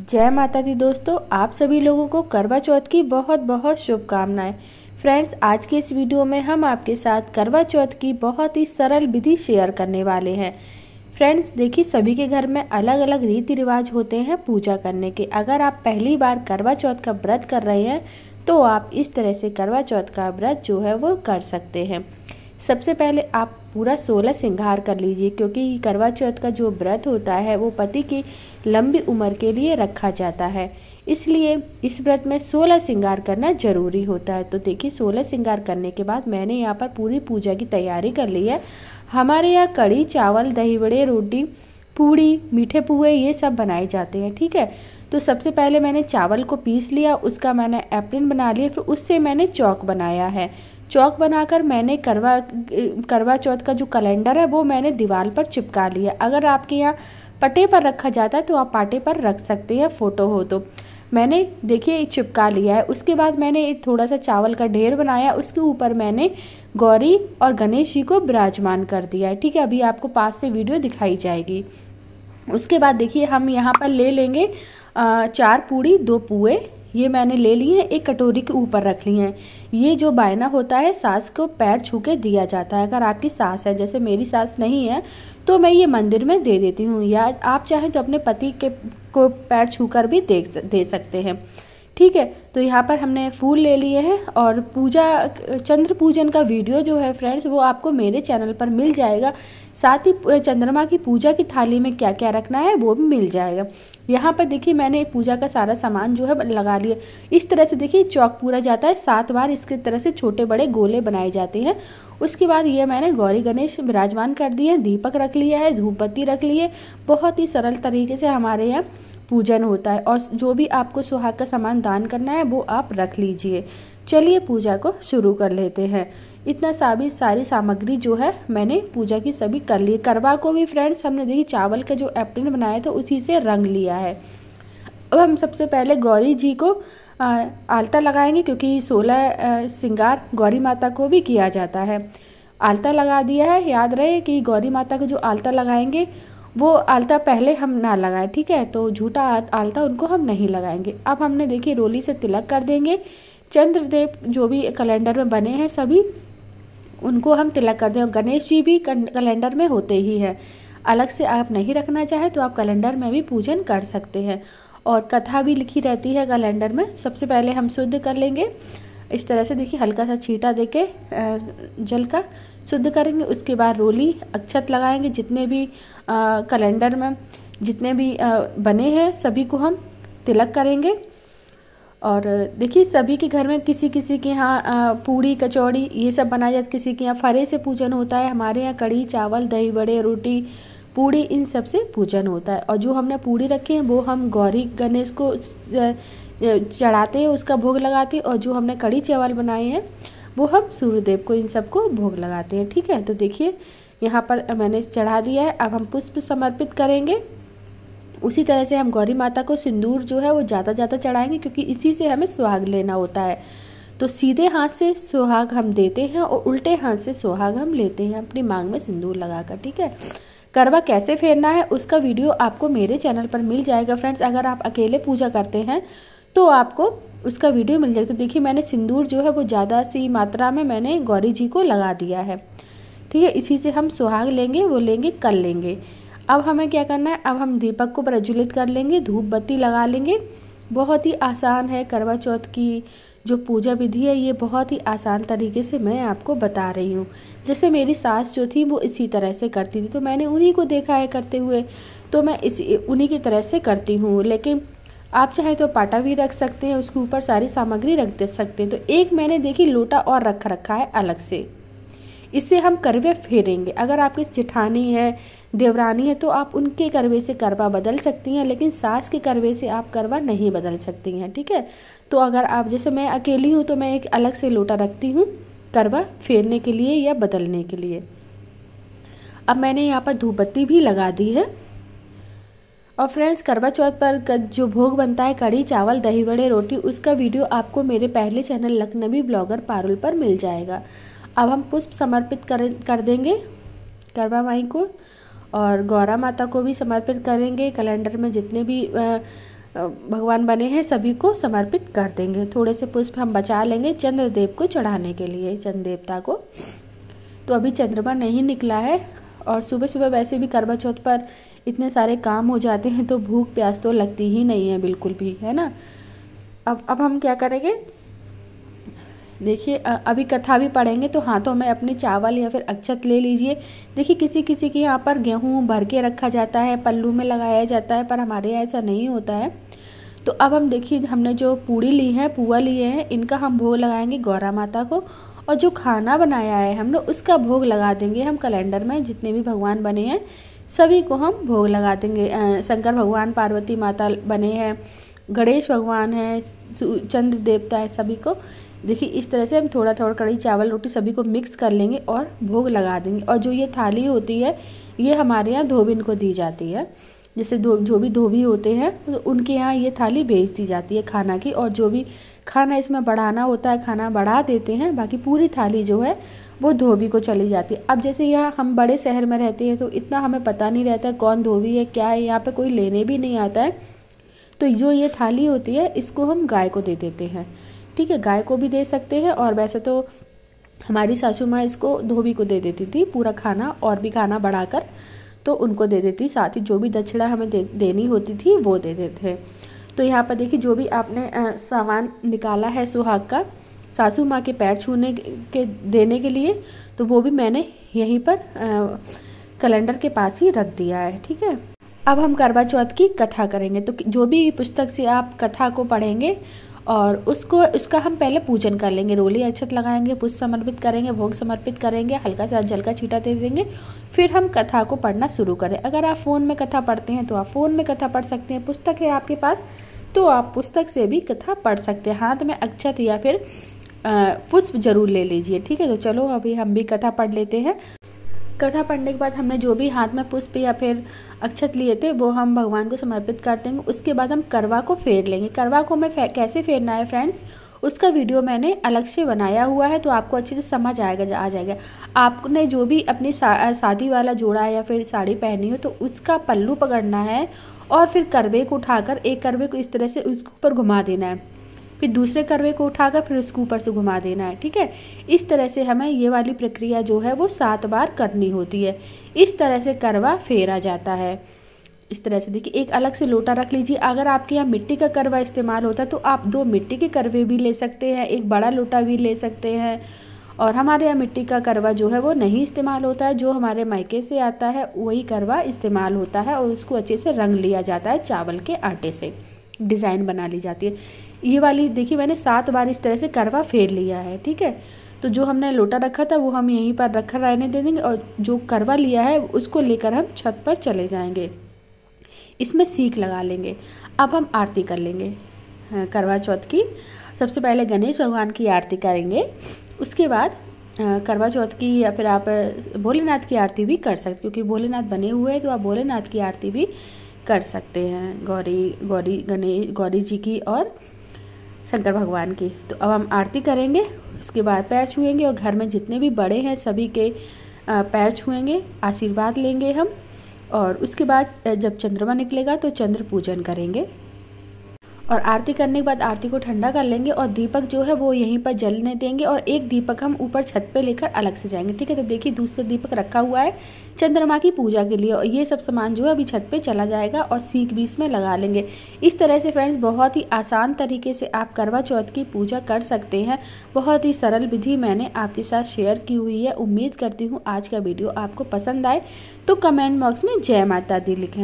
जय माता दी दोस्तों, आप सभी लोगों को करवा चौथ की बहुत बहुत शुभकामनाएं। फ्रेंड्स, आज के इस वीडियो में हम आपके साथ करवा चौथ की बहुत ही सरल विधि शेयर करने वाले हैं। फ्रेंड्स देखिए, सभी के घर में अलग अलग रीति रिवाज होते हैं पूजा करने के। अगर आप पहली बार करवा चौथ का व्रत कर रहे हैं तो आप इस तरह से करवा चौथ का व्रत जो है वो कर सकते हैं। सबसे पहले आप पूरा 16 श्रृंगार कर लीजिए, क्योंकि करवा चौथ का जो व्रत होता है वो पति की लंबी उम्र के लिए रखा जाता है, इसलिए इस व्रत में 16 श्रृंगार करना जरूरी होता है। तो देखिए, 16 श्रृंगार करने के बाद मैंने यहाँ पर पूरी पूजा की तैयारी कर ली है। हमारे यहाँ कढ़ी चावल, दही बड़े, रोटी, पूड़ी, मीठे पुए ये सब बनाए जाते हैं। ठीक है, तो सबसे पहले मैंने चावल को पीस लिया, उसका मैंने एप्रन बना लिया, फिर उससे मैंने चौक बनाया है। चौक बनाकर मैंने करवा चौथ का जो कैलेंडर है वो मैंने दीवार पर चिपका लिया। अगर आपके यहाँ पटे पर रखा जाता है तो आप पाटे पर रख सकते हैं, फ़ोटो हो तो। मैंने देखिए चिपका लिया है। उसके बाद मैंने थोड़ा सा चावल का ढेर बनाया, उसके ऊपर मैंने गौरी और गणेश जी को विराजमान कर दिया है। ठीक है, अभी आपको पास से वीडियो दिखाई जाएगी। उसके बाद देखिए, हम यहाँ पर ले लेंगे 4 पूड़ी 2 पुए, ये मैंने ले लिए हैं, एक कटोरी के ऊपर रख लिए हैं। ये जो बायना होता है सास को पैर छू के दिया जाता है। अगर आपकी सास है, जैसे मेरी सास नहीं है, तो मैं ये मंदिर में दे देती हूँ, या आप चाहें तो अपने पति के को पैर छूकर भी दे सकते हैं। ठीक है, तो यहाँ पर हमने फूल ले लिए हैं और चंद्र पूजन का वीडियो जो है फ्रेंड्स वो आपको मेरे चैनल पर मिल जाएगा। साथ ही चंद्रमा की पूजा की थाली में क्या क्या रखना है वो भी मिल जाएगा। यहाँ पर देखिए, मैंने पूजा का सारा सामान जो है लगा लिया। इस तरह से देखिए चौक पूरा जाता है 7 बार, इसके तरह से छोटे बड़े गोले बनाए जाते हैं। उसके बाद ये मैंने गौरी गणेश विराजमान कर दिए हैं, दीपक रख लिया है, धूप बत्ती रख ली है। बहुत ही सरल तरीके से हमारे यहाँ पूजन होता है, और जो भी आपको सुहाग का सामान दान करना है वो आप रख लीजिए। चलिए पूजा को शुरू कर लेते हैं। इतना सारी सामग्री जो है मैंने पूजा की सभी कर ली। करवा को भी फ्रेंड्स हमने देखिए चावल का जो एप्रन बनाया था उसी से रंग लिया है। अब हम सबसे पहले गौरी जी को आलता लगाएंगे, क्योंकि 16 श्रृंगार गौरी माता को भी किया जाता है। आलता लगा दिया है। याद रहे कि गौरी माता को जो आलता लगाएंगे वो आलता पहले हम ना लगाएं। ठीक है, तो झूठा आलता उनको हम नहीं लगाएंगे। अब हमने देखिए रोली से तिलक कर देंगे। चंद्रदेव जो भी कैलेंडर में बने हैं सभी उनको हम तिलक कर दें, और गणेश जी भी कैलेंडर में होते ही हैं। अलग से आप नहीं रखना चाहें तो आप कैलेंडर में भी पूजन कर सकते हैं, और कथा भी लिखी रहती है कैलेंडर में। सबसे पहले हम शुद्ध कर लेंगे इस तरह से, देखिए हल्का सा छींटा देके जल का शुद्ध करेंगे। उसके बाद रोली अक्षत लगाएंगे। जितने भी कैलेंडर में जितने भी बने हैं सभी को हम तिलक करेंगे। और देखिए, सभी के घर में किसी किसी के यहाँ पूड़ी कचौड़ी ये सब बनाया जाता है, किसी के यहाँ फरे से पूजन होता है। हमारे यहाँ कढ़ी चावल, दही बड़े, रोटी, पूड़ी इन सब से पूजन होता है। और जो हमने पूड़ी रखे हैं वो हम गौरी गणेश को चढ़ाते हैं, उसका भोग लगाते हैं। और जो हमने कढ़ी चावल बनाए हैं वो हम सूर्यदेव को इन सबको भोग लगाते हैं। ठीक है, तो देखिए यहाँ पर मैंने चढ़ा दिया है। अब हम पुष्प समर्पित करेंगे। उसी तरह से हम गौरी माता को सिंदूर जो है वो ज़्यादा चढ़ाएंगे, क्योंकि इसी से हमें सुहाग लेना होता है। तो सीधे हाथ से सुहाग हम देते हैं और उल्टे हाथ से सुहाग हम लेते हैं अपनी मांग में सिंदूर लगाकर। ठीक है, करवा कैसे फेरना है उसका वीडियो आपको मेरे चैनल पर मिल जाएगा फ्रेंड्स। अगर आप अकेले पूजा करते हैं तो आपको उसका वीडियो मिल जाएगा। तो देखिए, मैंने सिंदूर जो है वो ज़्यादा सी मात्रा में मैंने गौरी जी को लगा दिया है। ठीक है, इसी से हम सुहाग लेंगे, वो लेंगे कर लेंगे। अब हमें क्या करना है, अब हम दीपक को प्रज्वलित कर लेंगे, धूप बत्ती लगा लेंगे। बहुत ही आसान है करवा चौथ की जो पूजा विधि है, ये बहुत ही आसान तरीके से मैं आपको बता रही हूँ। जैसे मेरी सास जो थी वो इसी तरह से करती थी, तो मैंने उन्हीं को देखा है करते हुए, तो मैं उन्हीं की तरह से करती हूँ। लेकिन आप चाहे तो पाटा भी रख सकते हैं, उसके ऊपर सारी सामग्री रख दे सकते हैं। तो एक मैंने देखी लोटा और रखा है अलग से, इससे हम करवे फेरेंगे। अगर आपकी जेठानी है, देवरानी है, तो आप उनके करवे से करवा बदल सकती हैं, लेकिन सास के करवे से आप करवा नहीं बदल सकती हैं। ठीक है, तो अगर आप, जैसे मैं अकेली हूँ तो मैं एक अलग से लोटा रखती हूँ करवा फेरने के लिए या बदलने के लिए। अब मैंने यहाँ पर धूप बत्ती भी लगा दी है। और फ्रेंड्स, करवा चौथ पर जो भोग बनता है कढ़ी चावल, दही बड़े, रोटी, उसका वीडियो आपको मेरे पहले चैनल लखनवी ब्लॉगर पारुल पर मिल जाएगा। अब हम पुष्प समर्पित कर देंगे करवा माई को, और गौरा माता को भी समर्पित करेंगे। कैलेंडर में जितने भी भगवान बने हैं सभी को समर्पित कर देंगे। थोड़े से पुष्प हम बचा लेंगे चंद्रदेव को चढ़ाने के लिए, चंद्र देवता को। तो अभी चंद्रमा नहीं निकला है और सुबह सुबह वैसे भी करवा चौथ पर इतने सारे काम हो जाते हैं तो भूख प्यास तो लगती ही नहीं है बिल्कुल भी, है ना। अब हम क्या करेंगे, देखिए अभी कथा भी पढ़ेंगे तो हाथों में अपने चावल या फिर अक्षत ले लीजिए। देखिए किसी किसी के यहाँ पर गेहूँ भर के रखा जाता है, पल्लू में लगाया जाता है, पर हमारे यहाँ ऐसा नहीं होता है। तो अब हम देखिए हमने जो पूड़ी ली है, पुआ लिए हैं, इनका हम भोग लगाएंगे गौरा माता को। और जो खाना बनाया है हमने उसका भोग लगा देंगे हम कैलेंडर में। जितने भी भगवान बने हैं सभी को हम भोग लगा देंगे। शंकर भगवान, पार्वती माता बने हैं, गणेश भगवान हैं, चंद्र देवता है, सभी को देखिए इस तरह से हम थोड़ा थोड़ा कड़ी चावल रोटी सभी को मिक्स कर लेंगे और भोग लगा देंगे। और जो ये थाली होती है ये हमारे यहाँ धोबिन को दी जाती है। जैसे जो भी धोबी होते हैं तो उनके यहाँ ये थाली भेज दी जाती है खाना की, और जो भी खाना इसमें बढ़ाना होता है खाना बढ़ा देते हैं, बाकी पूरी थाली जो है वो धोबी को चली जाती है। अब जैसे यहाँ हम बड़े शहर में रहते हैं तो इतना हमें पता नहीं रहता कौन धोबी है क्या है, यहाँ पे कोई लेने भी नहीं आता है। तो जो ये थाली होती है इसको हम गाय को दे देते हैं, ठीक है। गाय को भी दे सकते हैं, और वैसे तो हमारी सासू माँ इसको धोबी को दे देती थी पूरा खाना, और भी खाना बढ़ाकर तो उनको दे देती, साथ ही जो भी दक्षिणा हमें देनी होती थी वो दे देते। तो यहाँ पर देखिए जो भी आपने सामान निकाला है सुहाग का सासू माँ के पैर छूने के देने के लिए, तो वो भी मैंने यहीं पर कैलेंडर के पास ही रख दिया है, ठीक है। अब हम करवा चौथ की कथा करेंगे। तो जो भी पुस्तक से आप कथा को पढ़ेंगे और उसका हम पहले पूजन कर लेंगे, रोली अक्षत लगाएंगे, पुष्प समर्पित करेंगे, भोग समर्पित करेंगे, हल्का सा जल का छींटा दे देंगे, फिर हम कथा को पढ़ना शुरू करें। अगर आप फ़ोन में कथा पढ़ते हैं तो आप फ़ोन में कथा पढ़ सकते हैं, पुस्तक है आपके पास तो आप पुस्तक से भी कथा पढ़ सकते हैं। हाथ में अक्षत या फिर पुष्प जरूर ले लीजिए, ठीक है। तो चलो अभी हम भी कथा पढ़ लेते हैं। कथा पढ़ने के बाद हमने जो भी हाथ में पुष्प या फिर अक्षत लिए थे वो हम भगवान को समर्पित कर देंगे। उसके बाद हम करवा को फेर लेंगे। करवा को मैं कैसे फेरना है फ्रेंड्स, उसका वीडियो मैंने अलग से बनाया हुआ है, तो आपको अच्छे से समझ आ जाएगा। आपने जो भी अपनी शादी वाला जोड़ा या फिर साड़ी पहनी हो तो उसका पल्लू पकड़ना है, और फिर करवे को उठाकर एक करवे को इस तरह से उसके ऊपर घुमा देना है, फिर दूसरे करवे को उठाकर फिर उसके ऊपर से घुमा देना है, ठीक है। इस तरह से हमें ये वाली प्रक्रिया जो है वो 7 बार करनी होती है। इस तरह से करवा फेरा जाता है। इस तरह से देखिए एक अलग से लोटा रख लीजिए। अगर आपके यहाँ मिट्टी का करवा इस्तेमाल होता है तो आप 2 मिट्टी के करवे भी ले सकते हैं, एक बड़ा लोटा भी ले सकते हैं। और हमारे यहाँ मिट्टी का करवा जो है वो नहीं इस्तेमाल होता है, जो हमारे मायके से आता है वही करवा इस्तेमाल होता है, और उसको अच्छे से रंग लिया जाता है चावल के आटे से, डिज़ाइन बना ली जाती है। ये वाली देखिए मैंने 7 बार इस तरह से करवा फेर लिया है, ठीक है। तो जो हमने लोटा रखा था वो हम यहीं पर रखा रहने दे देंगे, और जो करवा लिया है उसको लेकर हम छत पर चले जाएंगे, इसमें सीख लगा लेंगे। अब हम आरती कर लेंगे करवा चौथ की। सबसे पहले गणेश भगवान की आरती करेंगे, उसके बाद करवा चौथ की या फिर आप भोलेनाथ की आरती भी कर सकते, क्योंकि भोलेनाथ बने हुए हैं तो आप भोलेनाथ की आरती भी कर सकते हैं, गौरी जी की और शंकर भगवान की। तो अब हम आरती करेंगे, उसके बाद पैर छुएंगे, और घर में जितने भी बड़े हैं सभी के पैर छुएंगे, आशीर्वाद लेंगे हम। और उसके बाद जब चंद्रमा निकलेगा तो चंद्र पूजन करेंगे, और आरती करने के बाद आरती को ठंडा कर लेंगे, और दीपक जो है वो यहीं पर जलने देंगे, और एक दीपक हम ऊपर छत पे लेकर अलग से जाएंगे, ठीक है। तो देखिए दूसरा दीपक रखा हुआ है चंद्रमा की पूजा के लिए, और ये सब सामान जो है अभी छत पे चला जाएगा, और सीख भी इसमें लगा लेंगे। इस तरह से फ्रेंड्स बहुत ही आसान तरीके से आप करवा चौथ की पूजा कर सकते हैं। बहुत ही सरल विधि मैंने आपके साथ शेयर की हुई है। उम्मीद करती हूँ आज का वीडियो आपको पसंद आए, तो कमेंट बॉक्स में जय माता दी लिखें।